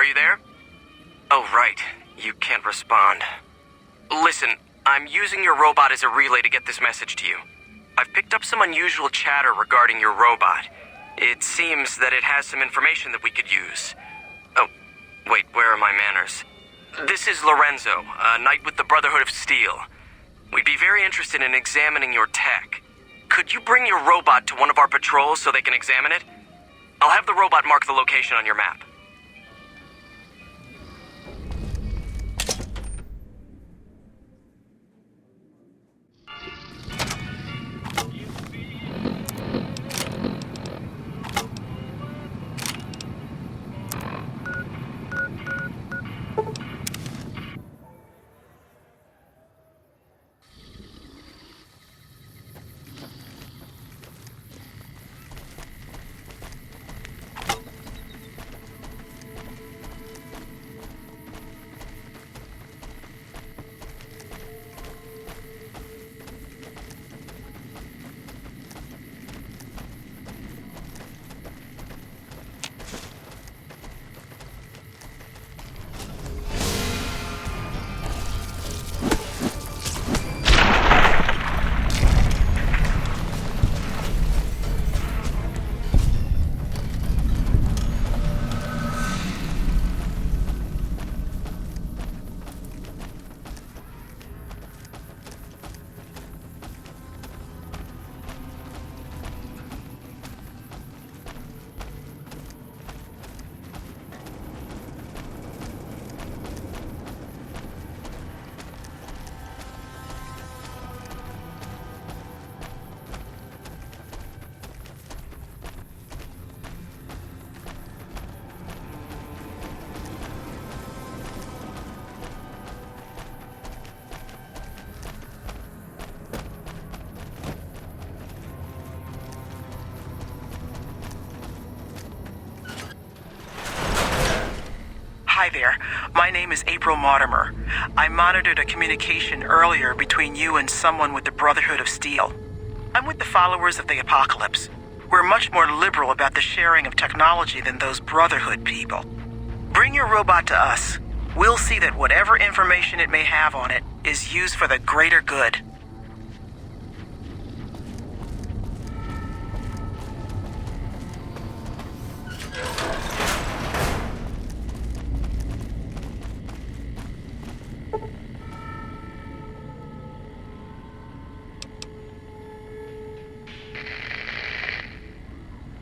Are you there? Oh, right. You can't respond. Listen, I'm using your robot as a relay to get this message to you. I've picked up some unusual chatter regarding your robot. It seems that it has some information that we could use. Oh, wait, where are my manners? This is Lorenzo, a knight with the Brotherhood of Steel. We'd be very interested in examining your tech. Could you bring your robot to one of our patrols so they can examine it? I'll have the robot mark the location on your map. Hi there. My name is April Mortimer. I monitored a communication earlier between you and someone with the Brotherhood of Steel. I'm with the followers of the Apocalypse. We're much more liberal about the sharing of technology than those Brotherhood people. Bring your robot to us. We'll see that whatever information it may have on it is used for the greater good.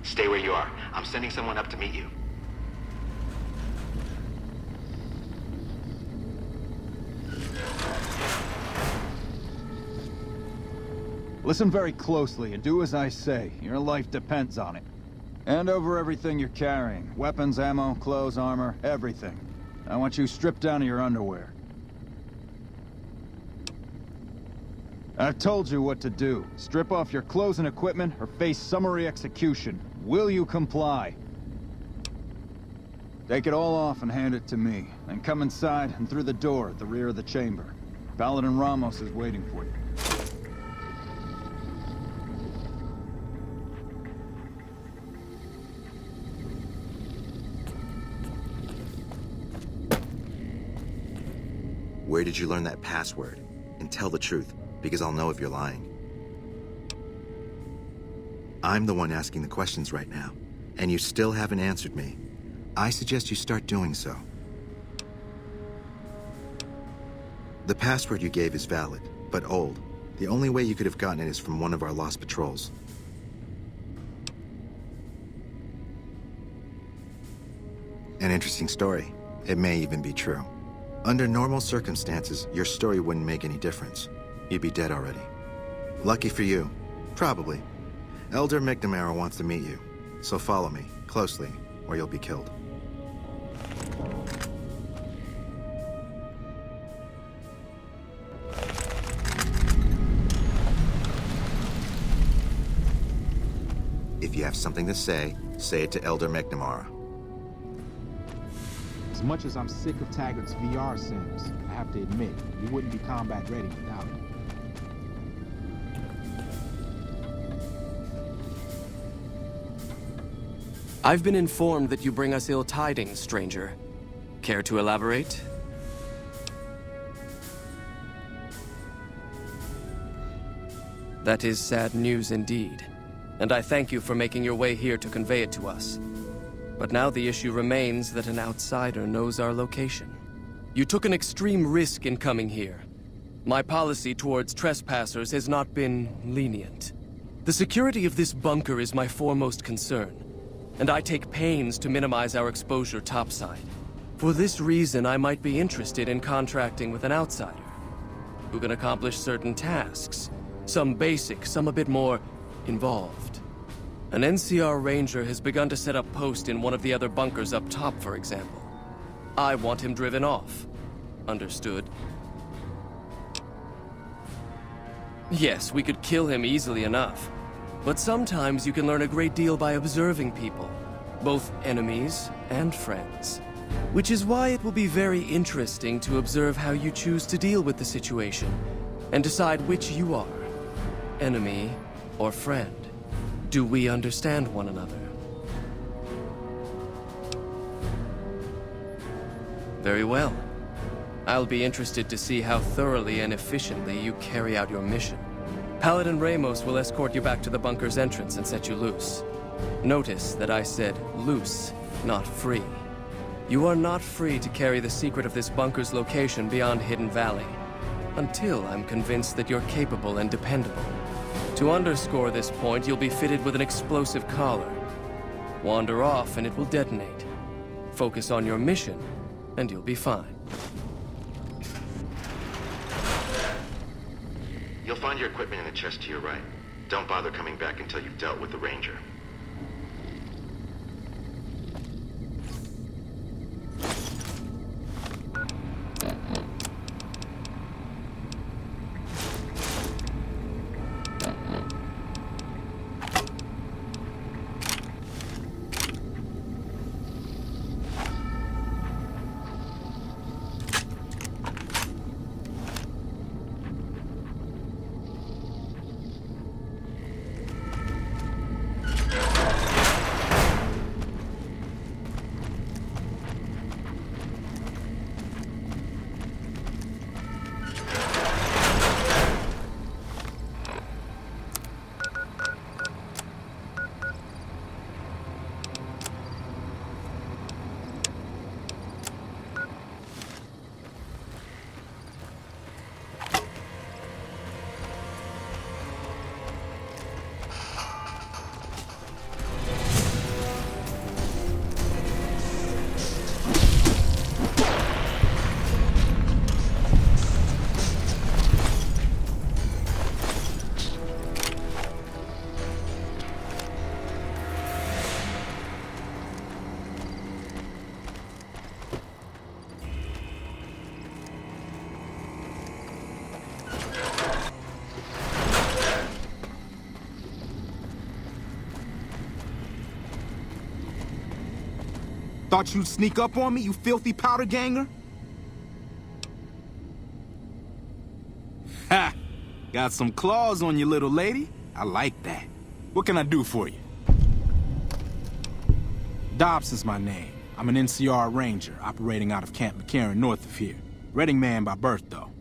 Stay where you are. I'm sending someone up to meet you. Listen very closely and do as I say. Your life depends on it. Hand over everything you're carrying. Weapons, ammo, clothes, armor, everything. I want you stripped down to your underwear. I've told you what to do. Strip off your clothes and equipment or face summary execution. Will you comply? Take it all off and hand it to me. Then come inside and through the door at the rear of the chamber. Paladin Ramos is waiting for you. Where did you learn that password? And tell the truth, because I'll know if you're lying. I'm the one asking the questions right now, and you still haven't answered me. I suggest you start doing so. The password you gave is valid, but old. The only way you could have gotten it is from one of our lost patrols. An interesting story. It may even be true. Under normal circumstances, your story wouldn't make any difference. You'd be dead already. Lucky for you. Probably. Elder McNamara wants to meet you, so follow me, closely, or you'll be killed. If you have something to say it to Elder McNamara. As much as I'm sick of Taggart's VR sims, I have to admit, you wouldn't be combat ready without it. I've been informed that you bring us ill tidings, stranger. Care to elaborate? That is sad news indeed, and I thank you for making your way here to convey it to us. But now the issue remains that an outsider knows our location. You took an extreme risk in coming here. My policy towards trespassers has not been lenient. The security of this bunker is my foremost concern, and I take pains to minimize our exposure topside. For this reason, I might be interested in contracting with an outsider who can accomplish certain tasks. Some basic, some a bit more involved. An NCR ranger has begun to set up post in one of the other bunkers up top, for example. I want him driven off. Understood? Yes, we could kill him easily enough. But sometimes you can learn a great deal by observing people, both enemies and friends. Which is why it will be very interesting to observe how you choose to deal with the situation, and decide which you are. Enemy or friend? Do we understand one another? Very well. I'll be interested to see how thoroughly and efficiently you carry out your mission. Paladin Ramos will escort you back to the bunker's entrance and set you loose. Notice that I said loose, not free. You are not free to carry the secret of this bunker's location beyond Hidden Valley, until I'm convinced that you're capable and dependable. To underscore this point, you'll be fitted with an explosive collar. Wander off and it will detonate. Focus on your mission, and you'll be fine. You'll find your equipment in the chest to your right. Don't bother coming back until you've dealt with the Ranger. Thought you'd sneak up on me, you filthy powder ganger? Ha! Got some claws on you, little lady. I like that. What can I do for you? Dobson's my name. I'm an NCR ranger operating out of Camp McCarran north of here. Reading man by birth, though.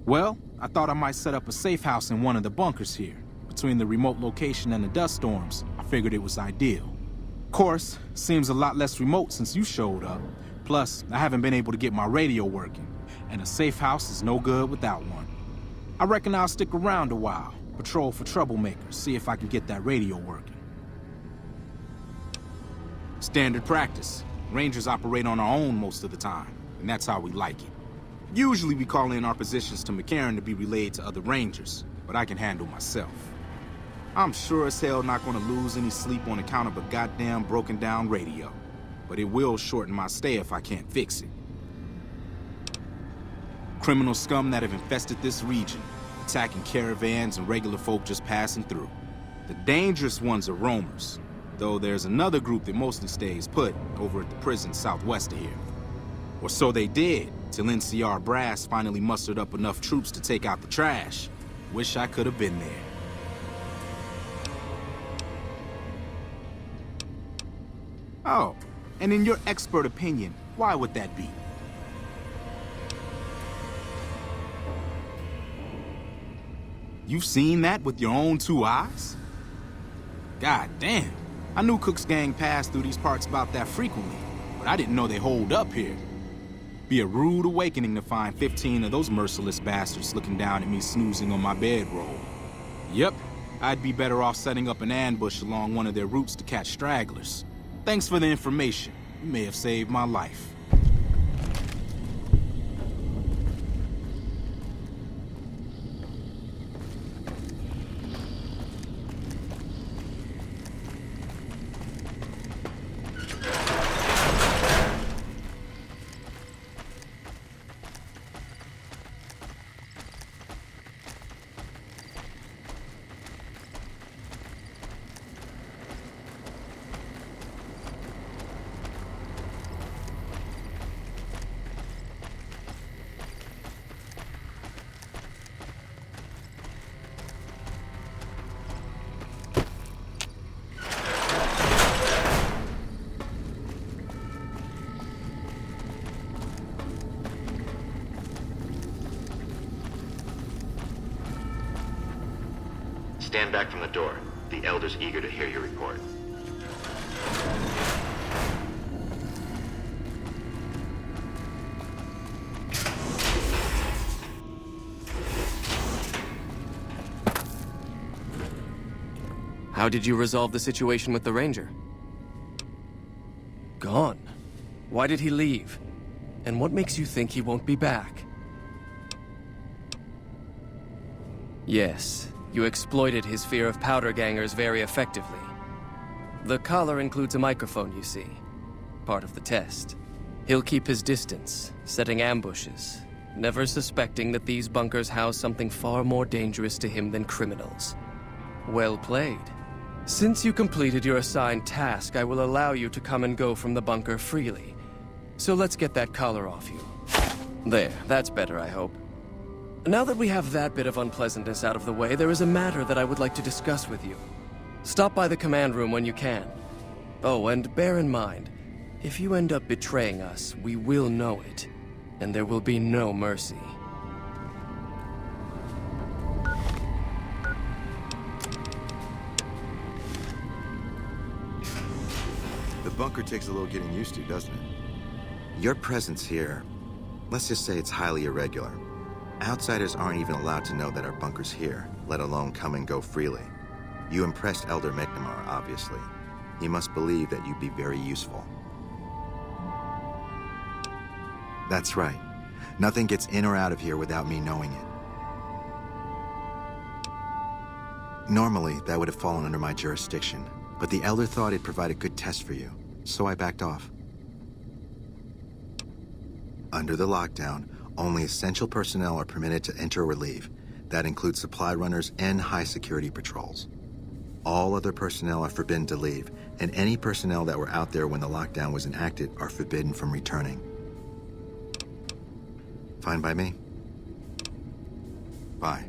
Well, I thought I might set up a safe house in one of the bunkers here. Between the remote location and the dust storms, I figured it was ideal. Of course, seems a lot less remote since you showed up. Plus, I haven't been able to get my radio working, and a safe house is no good without one. I reckon I'll stick around a while, patrol for troublemakers, see if I can get that radio working. Standard practice. Rangers operate on our own most of the time, and that's how we like it. Usually we call in our positions to McCarran to be relayed to other Rangers, but I can handle myself. I'm sure as hell not gonna lose any sleep on account of a goddamn broken down radio, but it will shorten my stay if I can't fix it. Criminal scum that have infested this region, attacking caravans and regular folk just passing through. The dangerous ones are roamers, though there's another group that mostly stays put over at the prison southwest of here. Or so they did, till NCR brass finally mustered up enough troops to take out the trash. Wish I could have been there. Oh, and in your expert opinion, why would that be? You've seen that with your own 2 eyes? God damn. I knew Cook's gang passed through these parts about that frequently, but I didn't know they holed up here. Be a rude awakening to find 15 of those merciless bastards looking down at me snoozing on my bedroll. Yep, I'd be better off setting up an ambush along one of their routes to catch stragglers. Thanks for the information. You may have saved my life. Stand back from the door. The Elder's eager to hear your report. How did you resolve the situation with the Ranger? Gone. Why did he leave? And what makes you think he won't be back? Yes, you exploited his fear of powder gangers very effectively. The collar includes a microphone, you see. Part of the test. He'll keep his distance, setting ambushes, never suspecting that these bunkers house something far more dangerous to him than criminals. Well played. Since you completed your assigned task, I will allow you to come and go from the bunker freely. So let's get that collar off you. There, that's better, I hope. Now that we have that bit of unpleasantness out of the way, there is a matter that I would like to discuss with you. Stop by the command room when you can. Oh, and bear in mind, if you end up betraying us, we will know it, and there will be no mercy. The bunker takes a little getting used to, doesn't it? Your presence here, let's just say it's highly irregular. Outsiders aren't even allowed to know that our bunker's here, let alone come and go freely. You impressed Elder McNamara, obviously. He must believe that you'd be very useful. That's right. Nothing gets in or out of here without me knowing it. Normally, that would have fallen under my jurisdiction, but the Elder thought it'd provide a good test for you, so I backed off. Under the lockdown, only essential personnel are permitted to enter or leave. That includes supply runners and high-security patrols. All other personnel are forbidden to leave, and any personnel that were out there when the lockdown was enacted are forbidden from returning. Fine by me? Bye.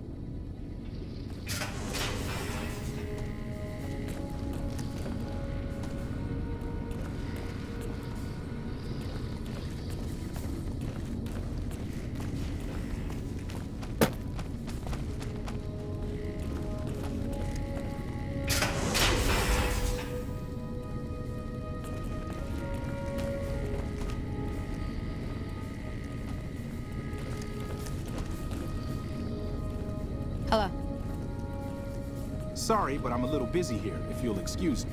Hello. Sorry, but I'm a little busy here, if you'll excuse me.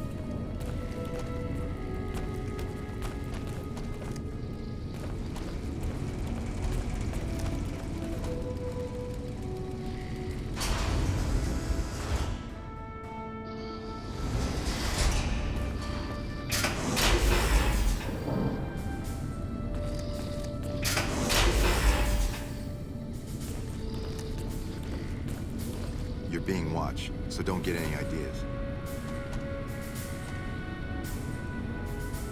You're being watched, so don't get any ideas.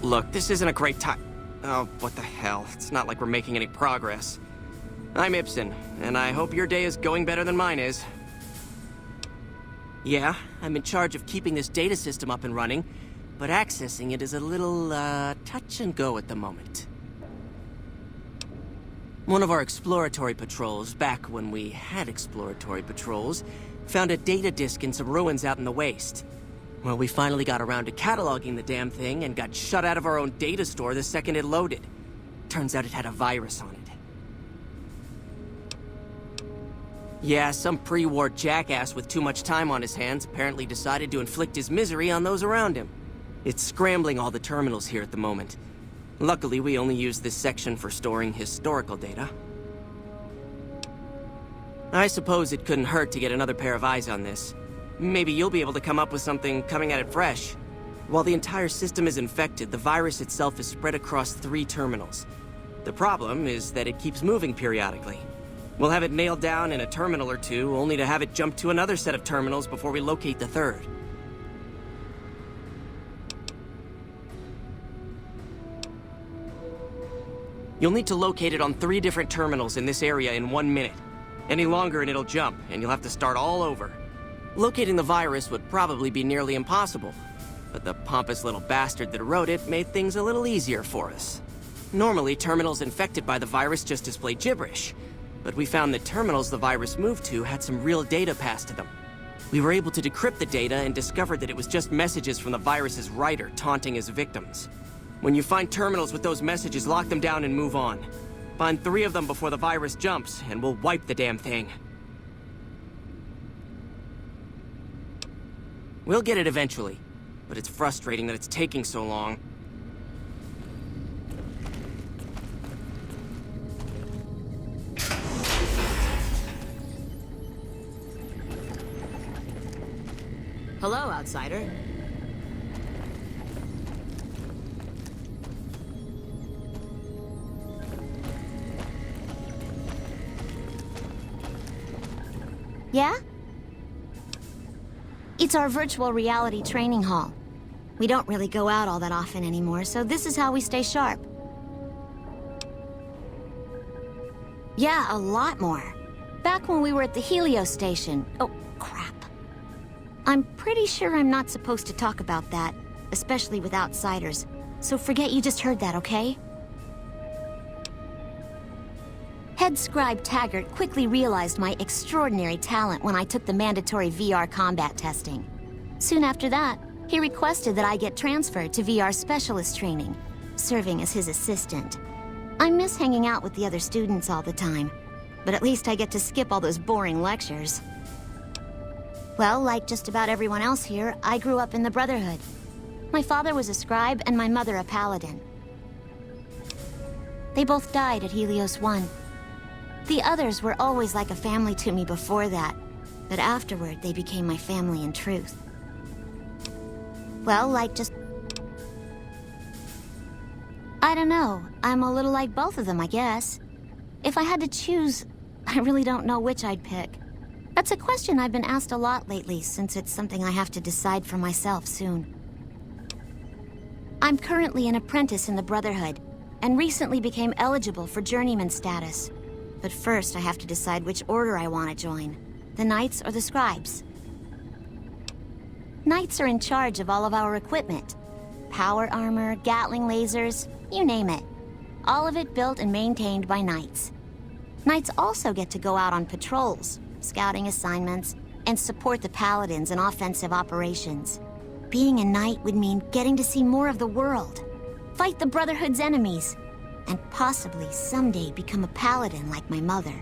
Look, this isn't a great time. Oh, what the hell. It's not like we're making any progress. I'm Ibsen, and I hope your day is going better than mine is. Yeah, I'm in charge of keeping this data system up and running, but accessing it is a little, touch and go at the moment. One of our exploratory patrols, back when we had exploratory patrols, found a data disk in some ruins out in the waste. Well, we finally got around to cataloging the damn thing and got shut out of our own data store the second it loaded. Turns out it had a virus on it. Yeah, some pre-war jackass with too much time on his hands apparently decided to inflict his misery on those around him. It's scrambling all the terminals here at the moment. Luckily, we only use this section for storing historical data. I suppose it couldn't hurt to get another pair of eyes on this. Maybe you'll be able to come up with something coming at it fresh. While the entire system is infected, the virus itself is spread across 3 terminals. The problem is that it keeps moving periodically. We'll have it nailed down in a terminal or 2, only to have it jump to another set of terminals before we locate the 3rd. You'll need to locate it on 3 different terminals in this area in 1 minute. Any longer and it'll jump, and you'll have to start all over. Locating the virus would probably be nearly impossible, but the pompous little bastard that wrote it made things a little easier for us. Normally, terminals infected by the virus just display gibberish, but we found that terminals the virus moved to had some real data passed to them. We were able to decrypt the data and discovered that it was just messages from the virus's writer taunting his victims. When you find terminals with those messages, lock them down and move on. Find 3 of them before the virus jumps, and we'll wipe the damn thing. We'll get it eventually, but it's frustrating that it's taking so long. Hello, outsider. Yeah? It's our virtual reality training hall. We don't really go out all that often anymore, so this is how we stay sharp. Yeah, a lot more. Back when we were at the Helios station. Oh, crap. I'm pretty sure I'm not supposed to talk about that, especially with outsiders. So forget you just heard that, okay? Head Scribe Taggart quickly realized my extraordinary talent when I took the mandatory VR combat testing. Soon after that, he requested that I get transferred to VR specialist training, serving as his assistant. I miss hanging out with the other students all the time, but at least I get to skip all those boring lectures. Well, like just about everyone else here, I grew up in the Brotherhood. My father was a scribe and my mother a paladin. They both died at Helios 1. The others were always like a family to me before that, but afterward they became my family in truth. Well, like just... I don't know. I'm a little like both of them, I guess. If I had to choose, I really don't know which I'd pick. That's a question I've been asked a lot lately, since it's something I have to decide for myself soon. I'm currently an apprentice in the Brotherhood, and recently became eligible for journeyman status. But first I have to decide which order I want to join, the Knights or the Scribes. Knights are in charge of all of our equipment. Power armor, Gatling lasers, you name it. All of it built and maintained by Knights. Knights also get to go out on patrols, scouting assignments, and support the Paladins in offensive operations. Being a Knight would mean getting to see more of the world, fight the Brotherhood's enemies, and possibly someday become a Paladin like my mother.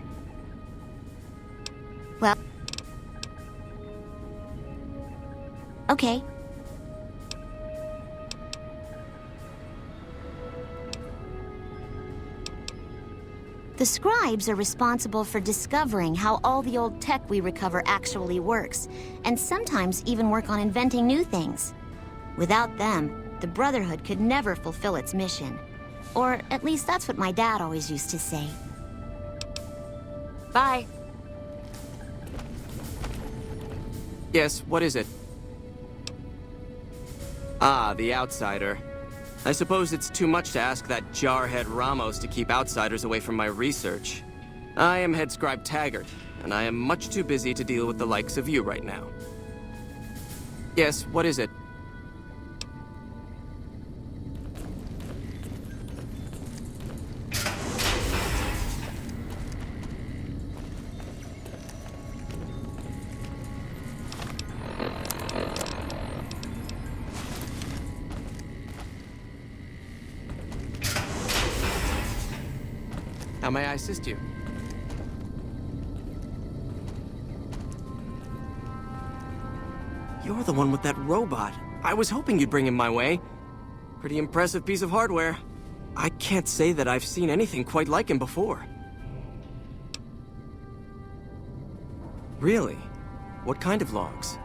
Well... okay. The Scribes are responsible for discovering how all the old tech we recover actually works, and sometimes even work on inventing new things. Without them, the Brotherhood could never fulfill its mission. Or at least that's what my dad always used to say. Bye. Yes, what is it? Ah, the outsider. I suppose it's too much to ask that jarhead Ramos to keep outsiders away from my research. I am Head Scribe Taggart, and I am much too busy to deal with the likes of you right now. Yes, what is it? How may I assist you? You're the one with that robot. I was hoping you'd bring him my way. Pretty impressive piece of hardware. I can't say that I've seen anything quite like him before. Really? What kind of logs?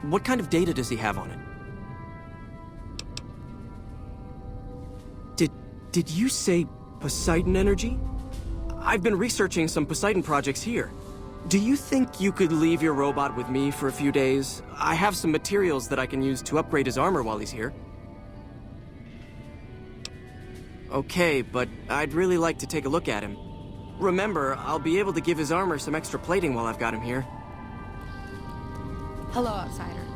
What kind of data does he have on it? Did you say Poseidon Energy? I've been researching some Poseidon projects here. Do you think you could leave your robot with me for a few days? I have some materials that I can use to upgrade his armor while he's here. Okay, but I'd really like to take a look at him. Remember, I'll be able to give his armor some extra plating while I've got him here. Hello, outsider.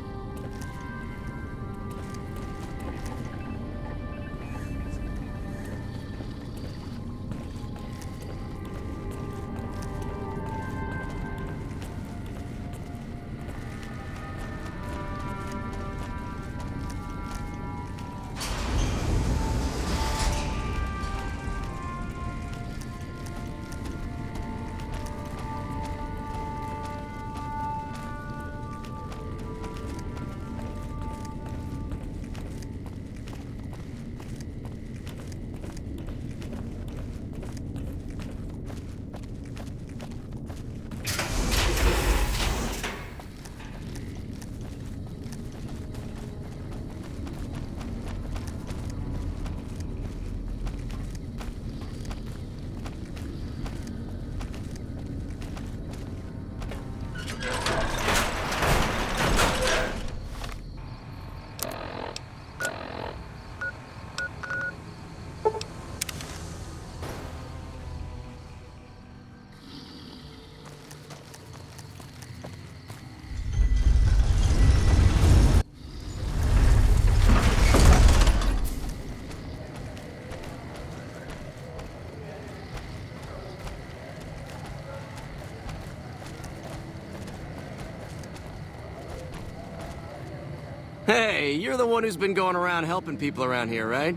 Hey, you're the one who's been going around helping people around here, right?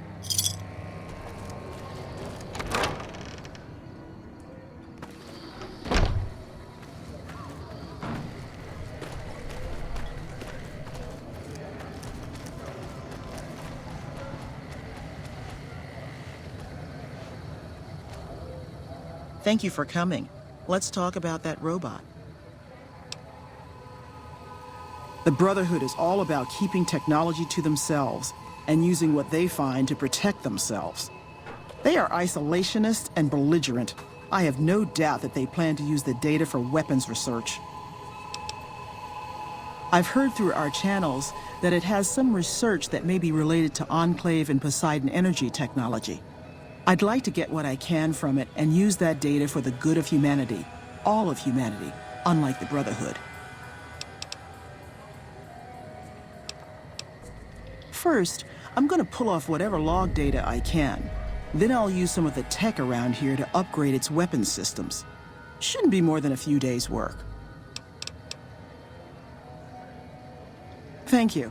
Thank you for coming. Let's talk about that robot. The Brotherhood is all about keeping technology to themselves and using what they find to protect themselves. They are isolationist and belligerent. I have no doubt that they plan to use the data for weapons research. I've heard through our channels that it has some research that may be related to Enclave and Poseidon Energy technology. I'd like to get what I can from it and use that data for the good of humanity, all of humanity, unlike the Brotherhood. First, I'm going to pull off whatever log data I can. Then I'll use some of the tech around here to upgrade its weapons systems. Shouldn't be more than a few days' work. Thank you.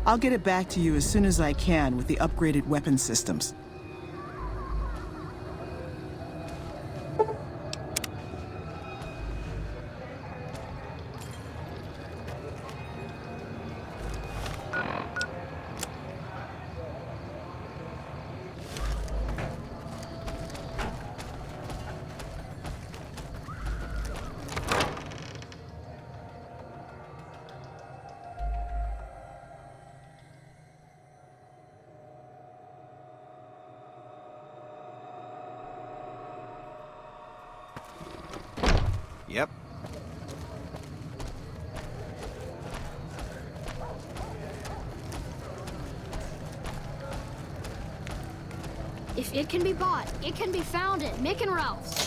I'll get it back to you as soon as I can with the upgraded weapon systems. Yep. If it can be bought, it can be found at Mick and Ralph's.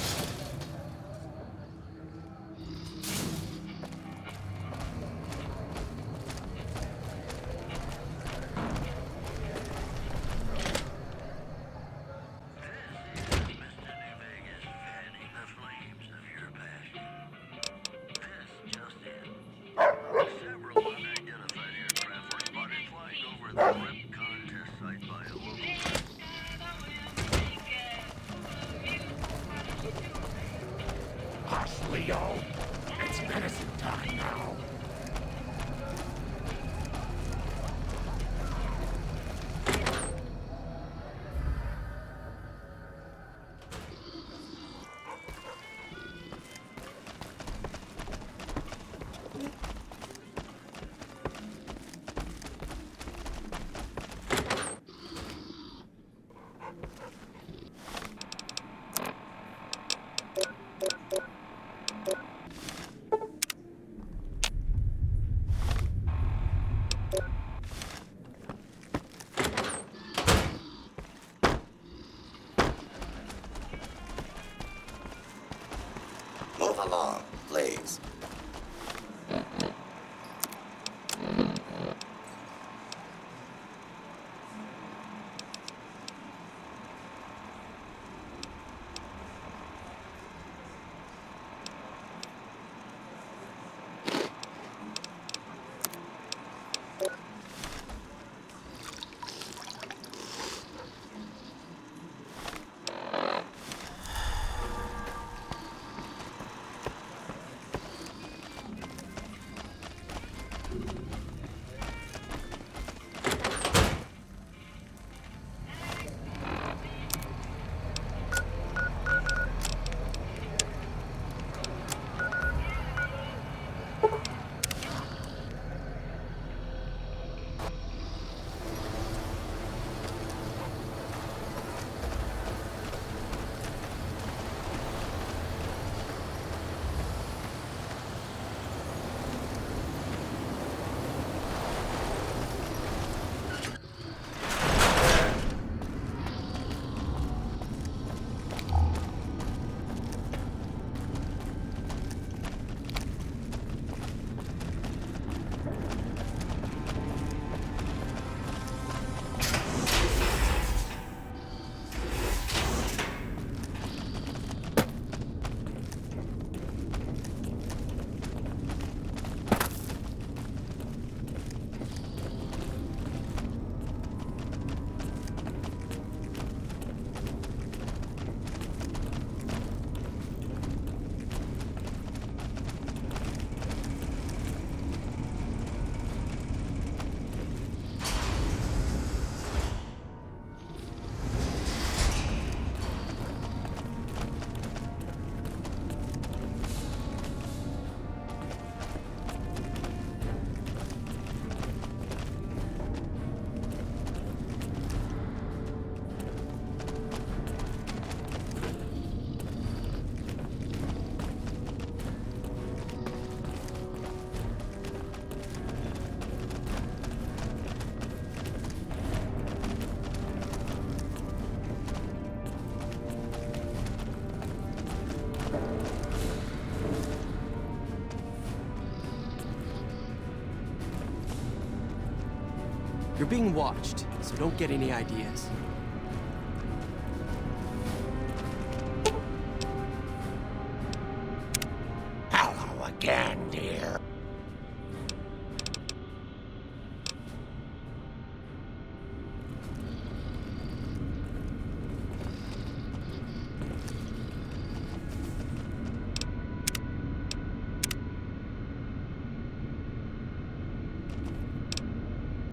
You're being watched, so don't get any ideas.